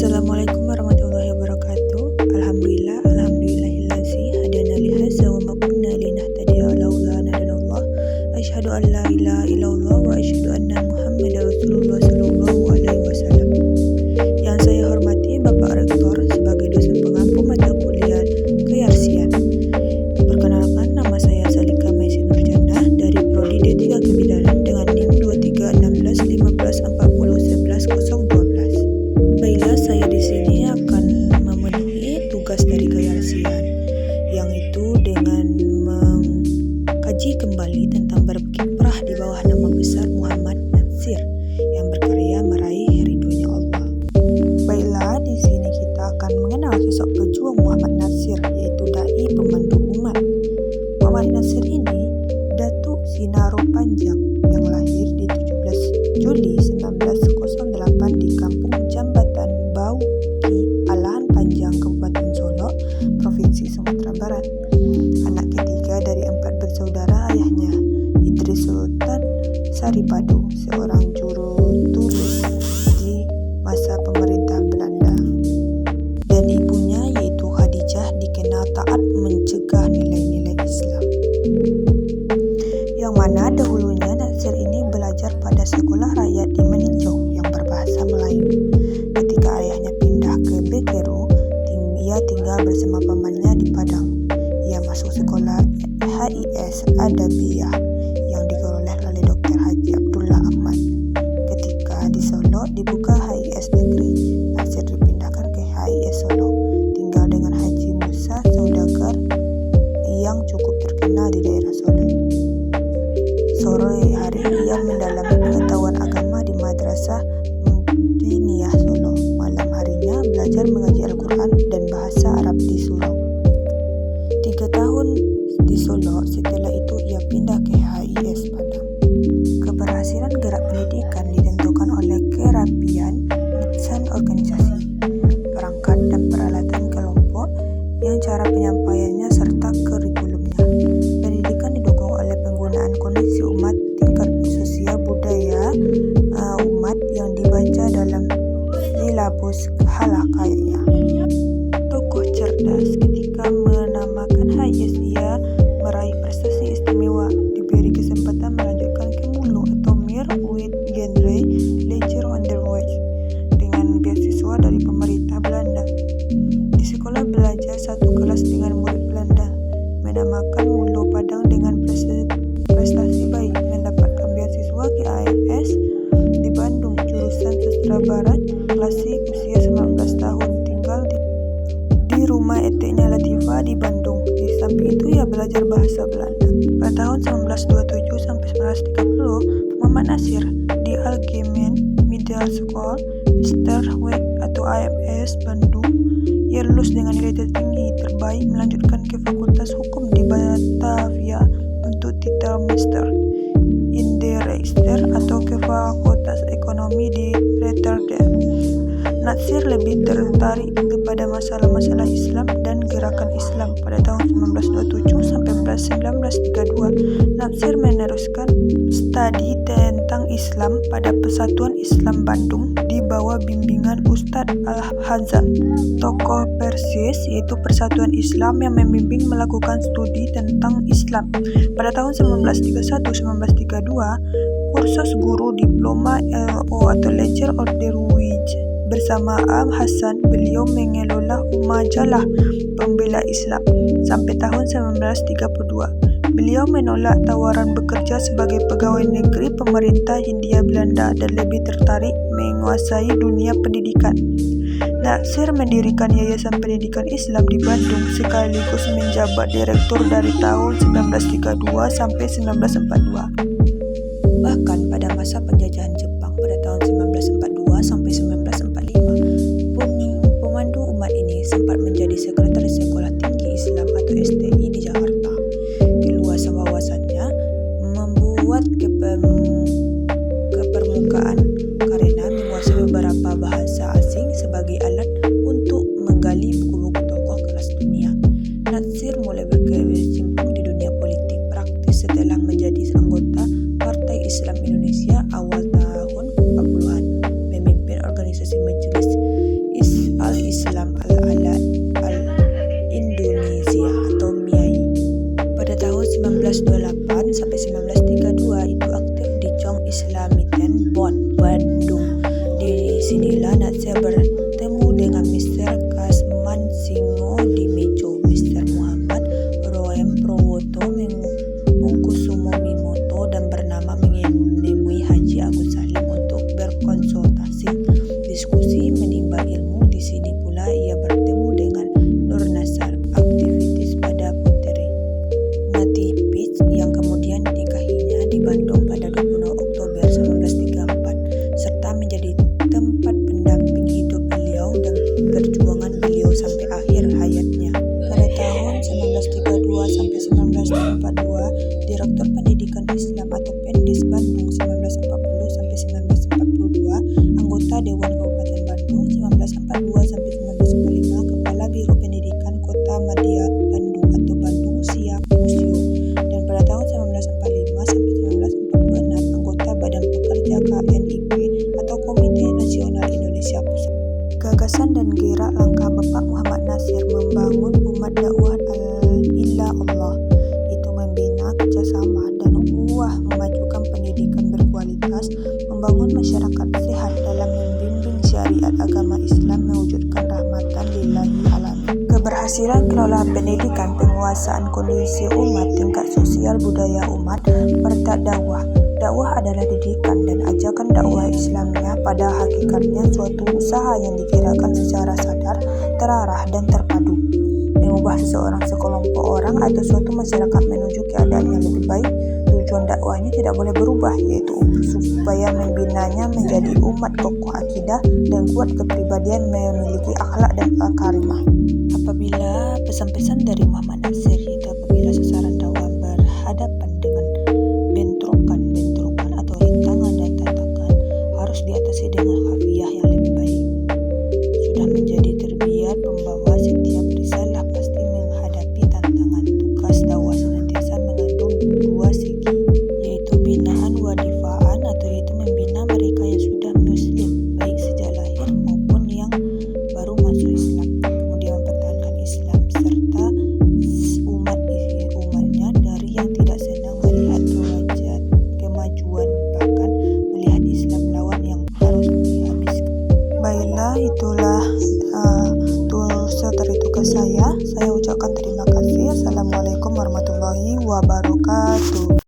Assalamualaikum warahmatullahi wabarakatuh. Alhamdulillahillazi hadana li hadza wa ma kunna linahtadiya laula an hadanallah. Asyhadu an la ilaha illallah wa asyhadu anna Muhammadar Rasulullah sallallahu alaihi wasallam. Yang saya hormati Bapak Rektor sebagai dosen pengampu mata kuliah Kearsian. Perkenalkan, nama saya Salika Maisin Nurjannah dari Prodi D3 Kebidanan dengan NIM 231615401112. Baiklah, saya di sini akan memenuhi tugas dari Kearsian, yang itu dengan mengkaji kembali tentang berkiprah di bawah nama besar Muhammad Natsir yang berkarya meraih ridhonya Allah. Baiklah, di sini kita akan mengenal sosok pejuang Muhammad Natsir, yaitu dai pemandu umat. Muhammad Natsir ini Datuk Sinaro Panjang yang lahir di 17 Juli 1908 di Kampung Jambatan Bauki, Alahan Panjang, Kabupaten Solo, Provinsi Sumatera Barat. Anak ketiga dari 4 bersaudara ayahnya, Idris Sultan Saripado, seorang juru tulis di masa pemerintahan Belanda. Dan ibunya yaitu Khadijah dikenal taat mencegah nilai-nilai Islam. Yang mana dahulunya Natsir ini belajar pada sekolah rakyat di Meninjau yang berbahasa Melayu. Ketika ayahnya pindah ke Bekeru, ia tinggal bersama pamannya di Padang. Ia masuk sekolah HIS Adabiyah yang dikelola oleh Dr. Haji Abdullah Ahmad. Ketika di Solo dibuka HIS Negeri, Natsir dipindahkan ke HIS Solo, tinggal dengan Haji Musa Saudagar yang cukup terkenal di daerah Solo. Sore hari ia mendalami pengetahuan agama di Madrasah Diniyah Solo. Malam harinya belajar mengaji Al-Quran dan bahasa Arab di Solo. 3 tahun di Solo, setelah itu ia pindah ke HIS Padang. Keberhasilan gerak pendidikan ditentukan oleh kerapian desain organisasi, perangkat dan peralatan kelompok, yang cara penyampaiannya serta kurikulumnya. Pendidikan didukung oleh penggunaan kondisi umat, tingkat sosial budaya umat yang dibaca dalam silabus halakanya. Tokoh cerdas, ketika menamakan HIS ia meraih prestasi istimewa, diberi kesempatan melanjutkan ke Mulu atau Mir with genre Leger Onderwijs dengan beasiswa dari pemerintah Belanda. Di sekolah belajar satu kelas dengan murid Belanda, menamakan Mulu Padang dengan prestasi baik, mendapatkan beasiswa ke AFS di Bandung, jurusan Sastra Barat, klasik, usia 19 tahun, tinggal di rumah eteknya Latifah di Bandung. Di samping itu ia belajar bahasa Belanda. Pada tahun 1927 sampai 1930, Muhammad Natsir di Algemeen Middle School Sterwijk atau AFS Bandung. Ia lulus dengan nilai tertinggi terbaik, melanjutkan ke Fakultas Hukum di Batavia untuk titel Master in the Rechter atau ke Fakultas Ekonomi di Rotterdam. Natsir lebih tertarik kepada masalah-masalah Islam dan gerakan Islam. Pada tahun 1927 sampai 1932, Natsir meneruskan studi tentang Islam pada Persatuan Islam Bandung di bawah bimbingan Ustadz Al-Hazam. Tokoh Persis yaitu Persatuan Islam yang membimbing melakukan studi tentang Islam. Pada tahun 1931-1932, kursus guru diploma LO atau Leger Onderwijs bersama Am Hasan, beliau mengelola majalah pembela Islam sampai tahun 1932. Beliau menolak tawaran bekerja sebagai pegawai negeri pemerintah Hindia Belanda dan lebih tertarik menguasai dunia pendidikan. Natsir mendirikan Yayasan Pendidikan Islam di Bandung sekaligus menjabat direktur dari tahun 1932 sampai 1942. Bahkan pada masa penjajahan Jepang pada tahun 1942 sampai 1945, pemandu umat ini sempat menjadi sekretaris Sekolah Tinggi Islam atau STI di Jakarta. Keluasan wawasannya membuat kepermukaan karena menguasai beberapa bahasa asing sebagai alat untuk menggali buku-buku tokoh kelas dunia. Natsir mulai berkecimpung di dunia politik praktis setelah menjadi anggota Partai Islam Indonesia awal tahun 40-an. Nasir bertemu dengan Mr. Kasman Singo di Mejo. Mr. Muhammad Roem Prowoto Mungkusumo Mimoto dan bernama menemui Haji Agus Salim untuk berkonsultasi, diskusi, menimba ilmu. Di sini pula ia bertemu dengan Nur Nasar, aktivis pada Puteri Natipis yang kemudian dinikahinya di Bandung pada 26 Oktober 1934 serta menjadi tempat pendamping hidup beliau dan perjuangan beliau sampai akhir hayatnya. Pada tahun 1932 sampai 1942, Direktur Pendidikan Islam atau Pendis Bandung 1940 sampai 1942, anggota Dewan Kabupaten Bandung 1942 sampai 1945, Kepala Biro Pendidikan Kota Madya Bandung atau Bandung Siap Museo, dan pada tahun 1945 sampai 1946, anggota Badan Pekerja KNIP atau Komite Nasional Indonesia Pusat. Gagasan dan gerak langkah Bapak Muhammad Nasir membangun umat dakwah ila Allah, itu membina kerjasama dan ukhuwah, memajukan pendidikan berkualitas, membangun masyarakat sehat dalam membimbing syariat agama Islam, mewujudkan rahmatan lillahi alamin. Keberhasilan kelola pendidikan, penguasaan kondisi umat, tingkat sosial budaya umat, pertak dakwah. Dakwah adalah didikan dan ajakan dakwah Islamiyah pada hakikatnya suatu usaha yang digerakkan secara sadar, terarah, dan terpadu, mengubah seseorang, sekelompok orang, atau suatu masyarakat menuju keadaan yang lebih baik. Tujuan dakwahnya tidak boleh berubah, yaitu supaya membinanya menjadi umat kokoh akidah dan kuat kepribadian, memiliki akhlak dan karimah. Apabila pesan-pesan dari Muhammad Nasir, yaitu apabila sasaran dakwah berhadapan dengan bentrokan atau rintangan dan tantangan, harus diatasi dengan kafiyah